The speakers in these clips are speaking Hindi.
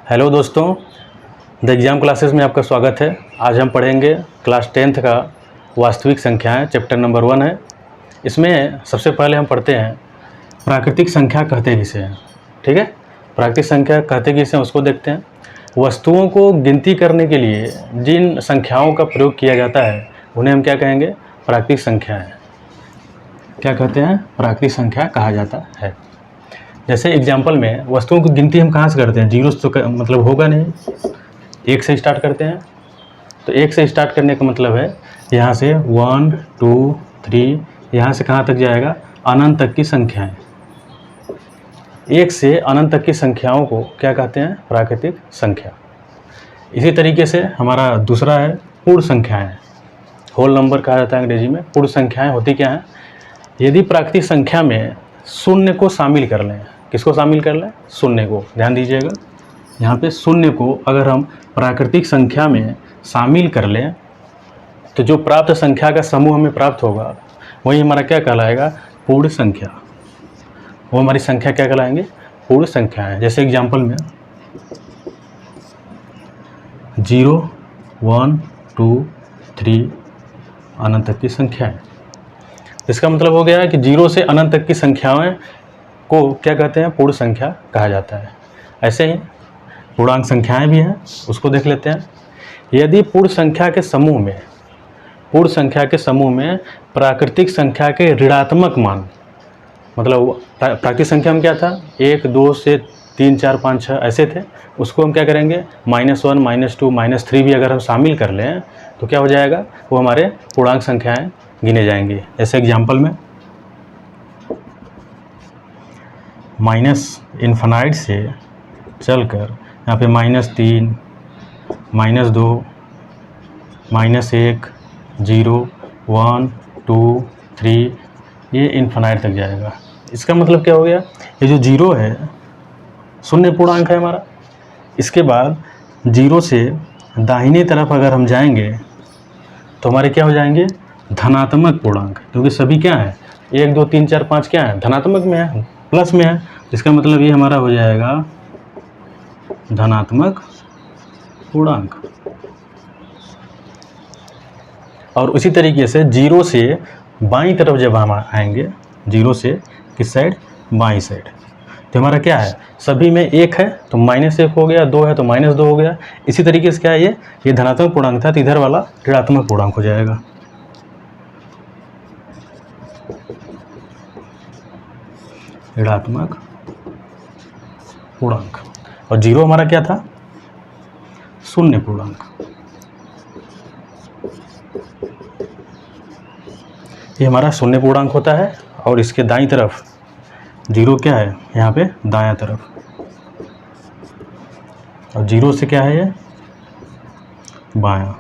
हेलो दोस्तों, द एग्ज़ाम क्लासेस में आपका स्वागत है। आज हम पढ़ेंगे क्लास 10th का वास्तविक संख्याएं, चैप्टर नंबर 1 है। इसमें सबसे पहले हम पढ़ते हैं प्राकृतिक संख्या कहते किसे हैं। ठीक है, प्राकृतिक संख्या कहते किसे हैं उसको देखते हैं। वस्तुओं को गिनती करने के लिए जिन संख्याओं का प्रयोग किया जाता है उन्हें हम क्या कहेंगे? प्राकृतिक संख्याएँ। क्या कहते हैं? प्राकृतिक संख्या कहा जाता है। जैसे एग्जाम्पल में वस्तुओं की गिनती हम कहाँ से करते हैं? जीरो से तो मतलब होगा नहीं, 1 से स्टार्ट करते हैं। तो 1 से स्टार्ट करने का मतलब है यहाँ से 1 2 3 यहाँ से कहाँ तक जाएगा? अनंत तक की संख्याएं। 1 से अनंत तक की संख्याओं को क्या कहते हैं? प्राकृतिक संख्या। इसी तरीके से हमारा दूसरा है पूर्ण संख्याएं। होल नंबर कहा जाता है अंग्रेजी में। पूर्ण संख्याएं होती क्या हैं? यदि प्राकृतिक संख्या में शून्य को शामिल कर लें। किसको शामिल कर लें? शून्य को। ध्यान दीजिएगा, यहाँ पे शून्य को अगर हम प्राकृतिक संख्या में शामिल कर लें तो जो प्राप्त संख्या का समूह हमें प्राप्त होगा वही हमारा क्या कहलाएगा? पूर्ण संख्या। वो हमारी संख्या क्या कहलाएंगे? पूर्ण संख्या है। जैसे एग्जाम्पल में 0 1 2 3 अनंत तक की संख्या है। इसका मतलब हो गया है कि 0 से अनंत तक की संख्याएं को क्या कहते हैं? पूर्ण संख्या कहा जाता है। ऐसे ही पूर्णांक संख्याएं भी हैं, उसको देख लेते हैं। यदि पूर्ण संख्या के समूह में प्राकृतिक संख्या के ऋणात्मक मान, मतलब प्राकृतिक संख्या में क्या था? 1 2 से 3 4 5 6 ऐसे थे, उसको हम क्या करेंगे? -1 -2 -3 भी अगर हम शामिल कर लें तो क्या हो जाएगा? वो हमारे पूर्णांक संख्याएं गिने जाएंगे। जैसे एग्जाम्पल में -∞ से चलकर यहाँ पे -3 -2 -1 0 1 2 3 ये इन्फिनाइट तक जाएगा। इसका मतलब क्या हो गया? ये जो 0 है शून्य पूर्णांक है हमारा। इसके बाद 0 से दाहिने तरफ अगर हम जाएंगे तो हमारे क्या हो जाएंगे? धनात्मक पूर्णांक, क्योंकि सभी क्या है? 1 2 3 4 5 क्या है? धनात्मक में है, प्लस में है। इसका मतलब ये हमारा हो जाएगा धनात्मक पूर्णांक। और उसी तरीके से 0 से बाईं तरफ जब हम आएंगे, 0 से किस साइड? बाईं साइड, तो हमारा क्या है? सभी में 1 है तो -1 हो गया, 2 है तो -2 हो गया। इसी तरीके से क्या है? ये धनात्मक पूर्णांक था तो इधर वाला ऋणात्मक पूर्णांक हो जाएगा। ऋणात्मक पूर्णांक। और 0 हमारा क्या था? शून्य पूर्णांक। ये हमारा शून्य पूर्णांक होता है। और इसके दाईं तरफ 0 क्या है? यहाँ पे दायां तरफ। और 0 से क्या है? ये बायां।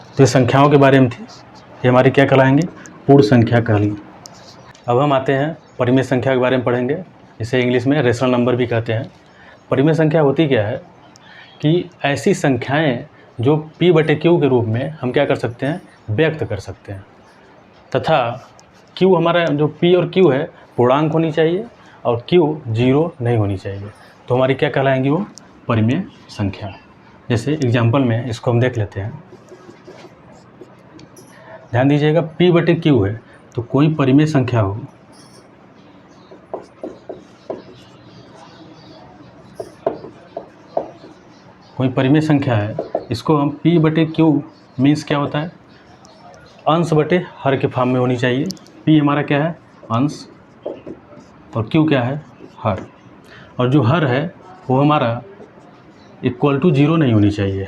तो ये संख्याओं के बारे में थी। ये हमारी क्या कहलाएंगे? पूर्ण संख्या कहली। अब हम आते हैं परिमेय संख्या के बारे में पढ़ेंगे। इसे इंग्लिश में रेशनल नंबर भी कहते हैं। परिमेय संख्या होती क्या है? कि ऐसी संख्याएं जो P/Q के रूप में हम क्या कर सकते हैं? व्यक्त कर सकते हैं। तथा Q हमारा जो P और Q है पूर्णांक होनी चाहिए और Q 0 नहीं होनी चाहिए। तो हमारी क्या कहलाएंगी? वो परिमेय संख्या। जैसे एग्जाम्पल में इसको हम देख लेते हैं। ध्यान दीजिएगा, P/Q है तो कोई परिमेय संख्या हो, कोई परिमेय संख्या है, इसको हम P/Q मीन्स क्या होता है? अंश बटे हर के फॉर्म में होनी चाहिए। P हमारा क्या है? अंश, और Q क्या है? हर। और जो हर है वो हमारा इक्वल टू 0 नहीं होनी चाहिए।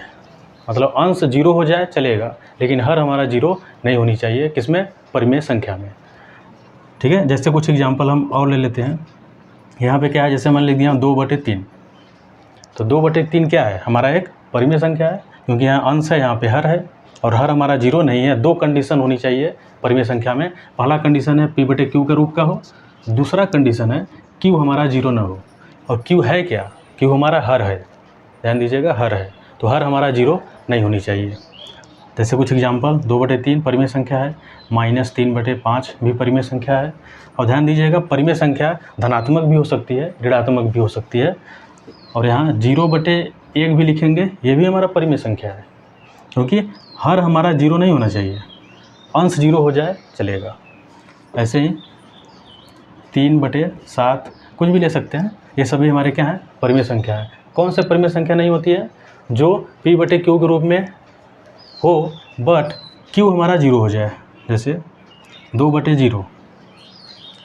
मतलब अंश 0 हो जाए चलेगा, लेकिन हर हमारा 0 नहीं होनी चाहिए। किसमें? परिमेय संख्या में। ठीक है, जैसे कुछ एग्जाम्पल हम और ले लेते हैं। यहाँ पे क्या है? जैसे मैंने लिख दिया 2/3। तो 2/3 क्या है? हमारा एक परिमेय संख्या है, क्योंकि यहाँ अंश है, यहाँ पे हर है, और हर हमारा 0 नहीं है। 2 कंडीशन होनी चाहिए परिमेय संख्या में। पहला कंडीशन है P/Q के रूप का हो, दूसरा कंडीशन है Q हमारा 0 ना हो। और Q है क्या? Q हमारा हर है। ध्यान दीजिएगा, हर है, तो हर हमारा 0 नहीं होनी चाहिए। जैसे कुछ एग्जाम्पल, 2/3 परिमेय संख्या है, -3/5 भी परिमेय संख्या है। और ध्यान दीजिएगा, परिमेय संख्या धनात्मक भी हो सकती है, ऋणात्मक भी हो सकती है। और यहाँ 0/1 भी लिखेंगे, ये भी हमारा परिमेय संख्या है, क्योंकि हर हमारा 0 नहीं होना चाहिए, अंश 0 हो जाए चलेगा। ऐसे ही 3/7 कुछ भी ले सकते हैं, ये सभी हमारे क्या हैं, परिमेय संख्या है। कौन से परिमेय संख्या नहीं होती है? जो P/Q के रूप में हो बट Q हमारा 0 हो जाए। जैसे 2/0,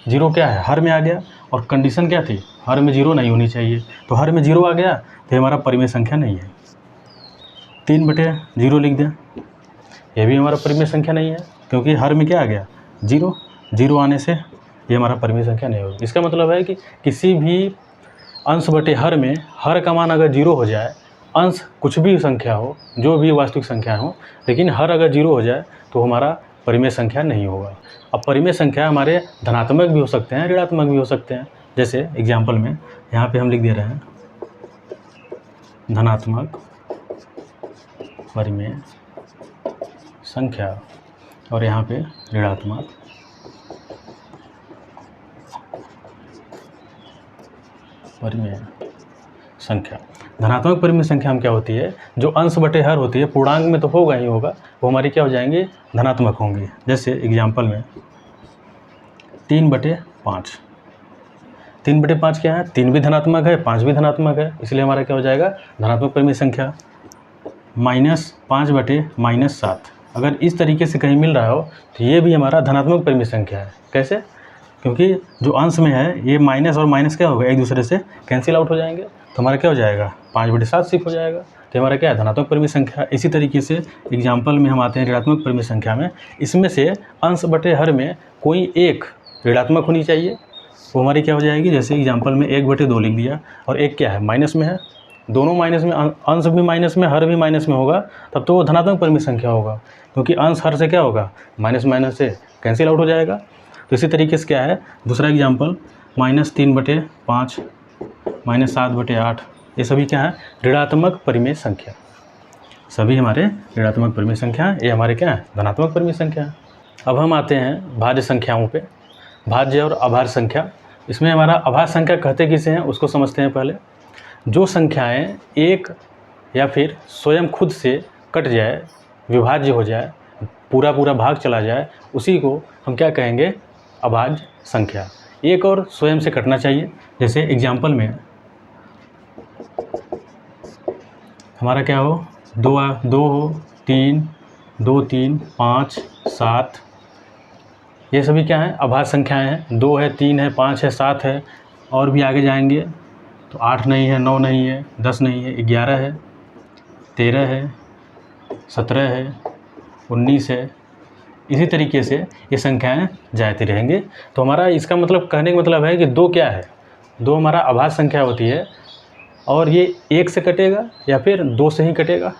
0 क्या है, हर में आ गया, और कंडीशन क्या थी, हर में 0 नहीं होनी चाहिए, तो हर में 0 आ गया तो हमारा परिमेय संख्या नहीं है। 3/0 लिख दें, ये भी हमारा परिमेय संख्या नहीं है, क्योंकि हर में क्या आ गया, 0, 0 आने से ये हमारा परिमेय संख्या नहीं होगी। इसका मतलब है कि किसी भी अंश बटे हर में हर का मान अगर 0 हो जाए, अंश कुछ भी संख्या हो, जो भी वास्तविक संख्या हो, लेकिन हर अगर 0 हो जाए तो हमारा परिमेय संख्या नहीं होगा। अब परिमेय संख्या हमारे धनात्मक भी हो सकते हैं, ऋणात्मक भी हो सकते हैं। जैसे एग्जाम्पल में यहाँ पे हम लिख दे रहे हैं धनात्मक परिमेय संख्या, और यहाँ पे ऋणात्मक परिमेय संख्या। धनात्मक परिमेय संख्या में क्या होती है, जो अंश बटे हर होती है, पूर्णांक में तो होगा ही होगा, वो हमारी क्या हो जाएंगे, धनात्मक होंगी। जैसे एग्जाम्पल में 3/5, 3/5 क्या है, 3 भी धनात्मक है, 5 भी धनात्मक है, इसलिए हमारा क्या हो जाएगा, धनात्मक परिमेय संख्या। -5/-7, अगर इस तरीके से कहीं मिल रहा हो तो ये भी हमारा धनात्मक परिमेय संख्या है। कैसे? क्योंकि जो अंश में है, ये माइनस और माइनस क्या होगा, एक दूसरे से कैंसिल आउट हो जाएंगे, तो हमारा क्या हो जाएगा, 5/7 सिर्फ हो जाएगा, तो हमारा क्या है, धनात्मक परिमेय संख्या। इसी तरीके से एग्जाम्पल में हम आते हैं ऋणात्मक परिमेय संख्या में। इसमें से अंश बटे हर में कोई एक ऋणात्मक होनी चाहिए, वो हमारी क्या हो जाएगी, जैसे एग्जाम्पल में 1/2 लिख दिया, और एक क्या है, माइनस में है, दोनों माइनस में, अंश भी माइनस में, हर भी माइनस में होगा, तब तो वो धनात्मक परिमेय संख्या होगा, क्योंकि अंश हर से क्या होगा, माइनस माइनस से कैंसिल आउट हो जाएगा। तो इसी तरीके से क्या है, दूसरा एग्जाम्पल, -3/5, -7/8, ये सभी क्या है, ऋणात्मक परिमेय संख्या, सभी हमारे ऋणात्मक परिमेय संख्या, ये हमारे क्या है, धनात्मक परिमेय संख्या है। अब हम आते हैं भाज्य संख्याओं पे, भाज्य और अभाज्य संख्या। इसमें हमारा अभाज्य संख्या कहते किसे हैं, उसको समझते हैं पहले। जो संख्याएं एक या फिर स्वयं खुद से कट जाए, विभाज्य हो जाए, पूरा पूरा भाग चला जाए, उसी को हम क्या कहेंगे, अभाज्य संख्या। एक और स्वयं से कटना चाहिए। जैसे एग्जाम्पल में हमारा क्या हो, 2 हो, 3, 2, 3, 5, 7, ये सभी क्या है, अभाज्य संख्याएं हैं। 2 है, 3 है, 5 है, 7 है, और भी आगे जाएंगे तो 8 नहीं है, 9 नहीं है, 10 नहीं है, 11 है, 13 है, 17 है, 19 है। इसी तरीके से ये संख्याएं जाती रहेंगे। तो हमारा इसका मतलब, कहने का मतलब है कि 2 क्या है, 2 हमारा अभाज्य संख्या होती है, और ये 1 से कटेगा या फिर 2 से ही कटेगा,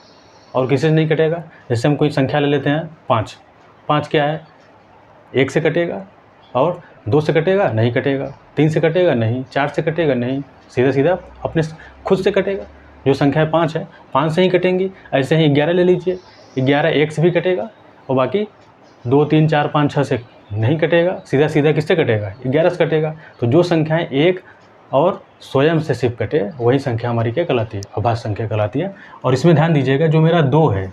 और किसी से नहीं कटेगा। जैसे हम कोई संख्या ले लेते हैं 5, 5 क्या है, 1 से कटेगा, और 2 से कटेगा, नहीं कटेगा, 3 से कटेगा, नहीं, 4 से कटेगा, नहीं, सीधा सीधा अपने खुद से कटेगा। जो संख्या 5 है, 5 से ही कटेंगी। ऐसे ही 11 ले लीजिए, 11 1 से भी कटेगा, और बाकी 2, 3, 4, 5, 6 से नहीं कटेगा, सीधा सीधा किससे कटेगा, 11 से कटेगा। तो जो संख्याएं एक और स्वयं से सिर्फ कटे, वही संख्या हमारी क्या कहलाती है, अभाज्य संख्या कहलाती है। और इसमें ध्यान दीजिएगा, जो मेरा 2 है,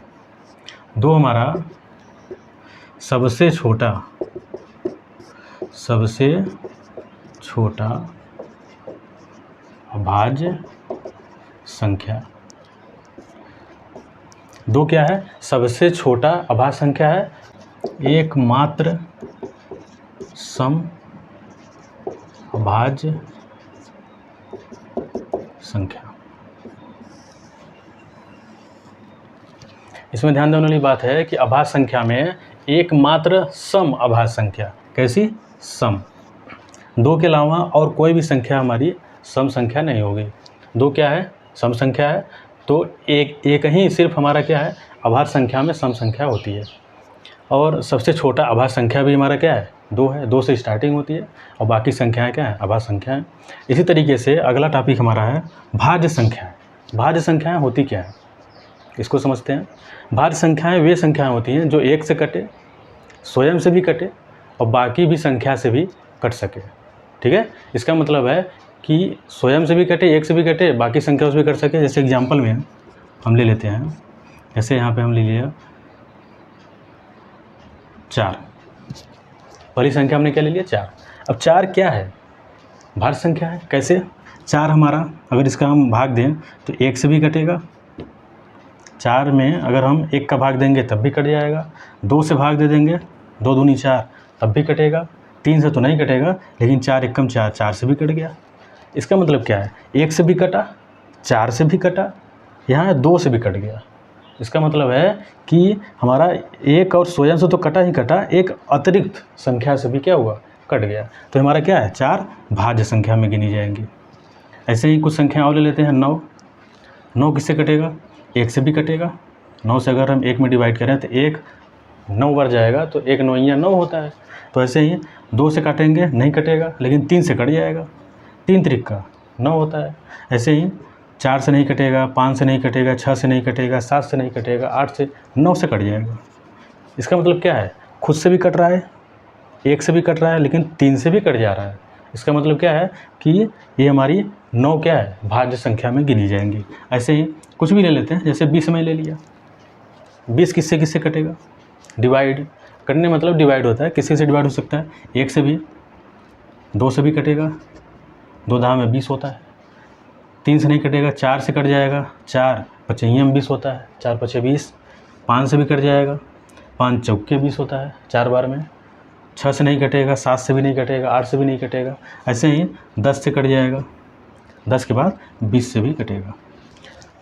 2 हमारा सबसे छोटा अभाज्य संख्या। 2 क्या है, सबसे छोटा अभाज्य संख्या है, एकमात्र सम अभाज्य संख्या। इसमें ध्यान देने वाली बात है कि अभाज्य संख्या में एकमात्र सम अभाज्य संख्या, कैसी, सम। 2 के अलावा और कोई भी संख्या हमारी सम संख्या नहीं होगी। 2 क्या है, सम संख्या है, तो एक ही सिर्फ हमारा क्या है, अभाज्य संख्या में सम संख्या होती है। और सबसे छोटा अभाज्य संख्या भी हमारा क्या है, 2 है, 2 से स्टार्टिंग होती है, और बाकी संख्याएं क्या है, अभाज्य संख्याएं। इसी तरीके से अगला टॉपिक हमारा है भाज्य संख्याएं। भाज्य संख्याएं होती क्या है, इसको समझते हैं। भाज्य संख्याएं वे संख्याएं होती हैं जो एक से कटे, स्वयं से भी कटे और बाकी भी संख्या से भी कट सके। ठीक है, इसका मतलब है कि स्वयं से भी कटे, एक से भी कटे, बाकी संख्या से भी कट सके। जैसे एग्जाम्पल में हम ले लेते हैं, जैसे यहाँ पे हम ले लिया 4, पहली संख्या हमने क्या ले लिया 4। अब 4 क्या है? भाज्य संख्या है। कैसे? 4 हमारा अगर इसका हम भाग दें तो 1 से भी कटेगा, 4 में अगर हम 1 का भाग देंगे तब भी कट जाएगा, 2 से भाग दे देंगे, 2 दूनी 4 तब भी कटेगा, 3 से तो नहीं कटेगा, लेकिन 4 एकम 4, 4 से भी कट गया। इसका मतलब क्या है? 1 से भी कटा, 4 से भी कटा, यहाँ 2 से भी कट गया। इसका मतलब है कि हमारा एक और स्वयं से तो कटा ही कटा, एक अतिरिक्त संख्या से भी क्या हुआ? कट गया। तो हमारा क्या है? 4 भाज्य संख्या में गिनी जाएंगी। ऐसे ही कुछ संख्या और ले लेते हैं। 9, 9 किससे कटेगा? 1 से भी कटेगा। 9 से अगर हम 1 में डिवाइड करें तो 1 9 बार जाएगा, तो 1 9 9 होता है। तो ऐसे ही 2 से काटेंगे नहीं कटेगा, लेकिन 3 से कट जाएगा, 3 त्रिका 9 होता है। ऐसे ही 4 से नहीं कटेगा, 5 से नहीं कटेगा, 6 से नहीं कटेगा, 7 से नहीं कटेगा, 8 से 9 से कट जाएगा। इसका मतलब क्या है? खुद से भी कट रहा है, 1 से भी कट रहा है, लेकिन 3 से भी कट जा रहा है। इसका मतलब क्या है कि ये हमारी 9 क्या है? भाज्य संख्या में गिनी जाएंगी। ऐसे ही कुछ भी ले लेते हैं, जैसे 20 में ले लिया। 20 किससे किससे कटेगा? डिवाइड करने मतलब डिवाइड होता है, किसी से डिवाइड हो सकता है? 1 से भी, 2 से भी कटेगा, 2 दाम में 20 होता है। 3 से नहीं कटेगा, 4 से कट जाएगा, 4 पचहिया में 20 होता है, 4 पचे 20। 5 से भी कट जाएगा, 5 चौके 20 होता है 4 बार में। 6 से नहीं कटेगा, 7 से भी नहीं कटेगा, 8 से भी नहीं कटेगा। ऐसे ही 10 से कट जाएगा, 10 के बाद 20 से भी कटेगा।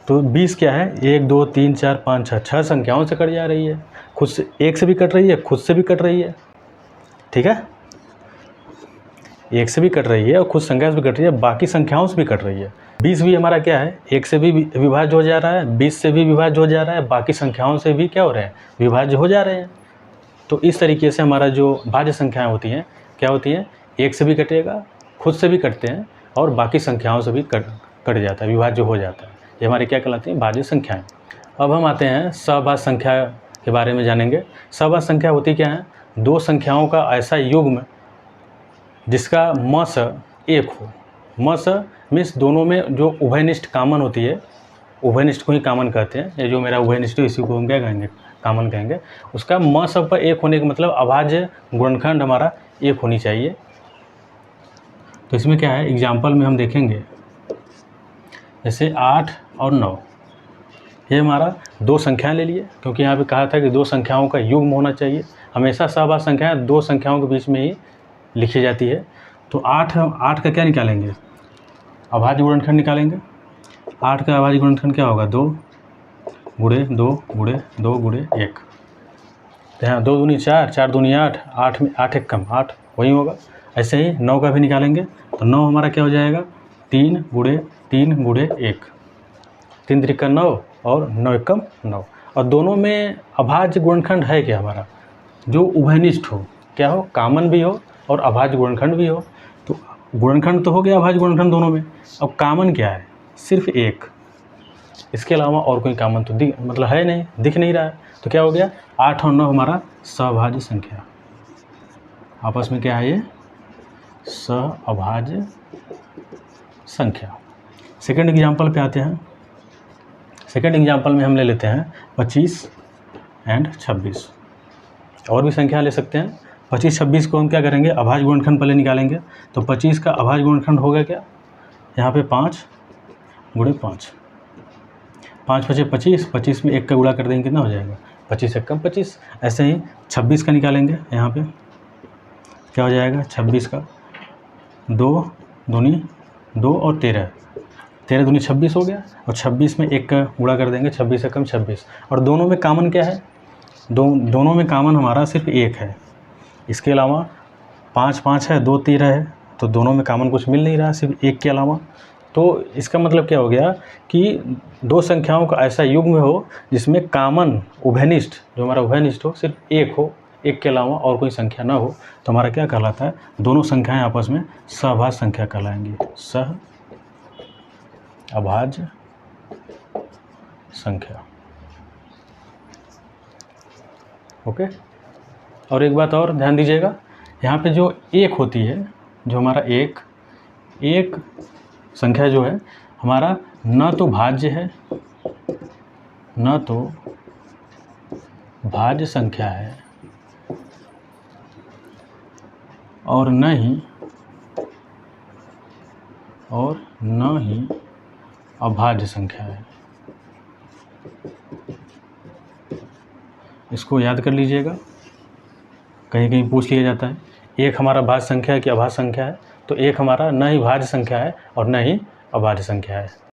तो 20 क्या है? 1 2 3 4 5 6, 6 संख्याओं से कट जा रही है। खुद से 1 से भी कट रही है, खुद से भी कट रही है। ठीक है, 1 से भी कट रही है और खुद संख्या से भी कट रही है, बाकी संख्याओं से भी कट रही है। 20 भी हमारा क्या है? 1 से भी विभाज्य हो जा रहा है, 20 से भी विभाज्य हो जा रहा है, बाकी संख्याओं से भी क्या हो रहे हैं? विभाज्य हो जा रहे हैं। तो इस तरीके से हमारा जो भाज्य संख्याएं होती हैं क्या होती हैं? 1 से भी कटेगा, खुद से भी कटते हैं और बाकी संख्याओं से भी कट जाता है, विभाज्य हो जाता है। ये हमारी क्या कहलाती हैं? भाज्य संख्याएं। अब हम आते हैं सहभाज्य संख्या के बारे में जानेंगे। सहभाज्य संख्या होती क्या है? 2 संख्याओं का ऐसा युग्म जिसका मस 1 हो। मस मीन्स दोनों में जो उभयनिष्ठ कामन होती है, उभयनिष्ठ को ही कामन कहते हैं। ये जो मेरा उभयनिष्ठ है इसी को हम क्या कहेंगे? कामन कहेंगे। उसका म सब पर 1 होने का मतलब अभाज्य गुणनखंड हमारा 1 होनी चाहिए। तो इसमें क्या है? एग्जाम्पल में हम देखेंगे, जैसे 8 और 9, ये हमारा 2 संख्याएं ले लिए, क्योंकि यहाँ पे कहा था कि 2 संख्याओं का युग्म होना चाहिए। हमेशा सहभाज्य संख्याएं 2 संख्याओं के बीच में ही लिखी जाती है। तो 8 का क्या निकालेंगे? अभाज्य गुणनखंड निकालेंगे। 8 का अभाज्य गुणनखंड क्या होगा? 2 गुणे 2 गुणे 2 गुणे 1। तो यहाँ 2 दूनी 4, 4 दूनी 8, 8 में 8 एक कम 8 वही होगा। ऐसे ही 9 का भी निकालेंगे, तो 9 हमारा क्या हो जाएगा? 3 गुणे 1, 3 त्रिका 9 और 9 एकम 9। और दोनों में अभाज्य गुणनखंड है क्या हमारा? जो उभयनिष्ठ हो, क्या हो? कामन भी हो और अभाज्य गुणनखंड भी हो। तो गुणनखंड तो हो गया अभाज्य गुणनखंड दोनों में। अब कामन क्या है? सिर्फ 1, इसके अलावा और कोई कामन तो मतलब है नहीं, दिख नहीं रहा है। तो क्या हो गया? 8 और 9 हमारा सहभाज्य संख्या। आपस में क्या है? ये सहअभाज्य संख्या। सेकंड एग्जाम्पल पे आते हैं। सेकंड एग्जाम्पल में हम ले लेते हैं 25 एंड 26। और भी संख्या ले सकते हैं। 25 26 को हम क्या करेंगे? अभाज्य गुणनखंड पहले निकालेंगे। तो 25 का अभाज्य गुणनखंड होगा क्या? यहाँ पे 5 गुणे 5, 5 पचे 25, 25 में 1 का गुणा कर देंगे, कितना हो जाएगा? 25 एकम 25। ऐसे ही 26 का निकालेंगे। यहाँ पे क्या हो जाएगा? 26 का 2 दूनी 2 और 13, 13 दूनी 26 हो गया। और 26 में 1 का गुणा कर देंगे, 26 एकम 26। और दोनों में कामन क्या है? दोनों में कामन हमारा सिर्फ 1 है। इसके अलावा 5 5 है, 2 13 है, तो दोनों में कामन कुछ मिल नहीं रहा सिर्फ 1 के अलावा। तो इसका मतलब क्या हो गया कि 2 संख्याओं का ऐसा युग्म हो जिसमें कामन उभयनिष्ठ, जो हमारा उभयनिष्ठ हो, सिर्फ 1 हो, 1 के अलावा और कोई संख्या ना हो, तो हमारा क्या कहलाता है? दोनों संख्याएं आपस में सहभाज्य संख्या कहलाएंगी। सहअभाज्य संख्या। ओके। और एक बात और ध्यान दीजिएगा, यहाँ पे जो एक होती है, जो हमारा एक संख्या जो है हमारा न तो भाज्य है, न तो भाज्य संख्या है और न ही अभाज्य संख्या है। इसको याद कर लीजिएगा, कहीं कहीं पूछ लिया जाता है एक हमारा भाज्य संख्या है कि अभाज्य संख्या है, तो एक हमारा न ही भाज्य संख्या है और न ही अभाज्य संख्या है।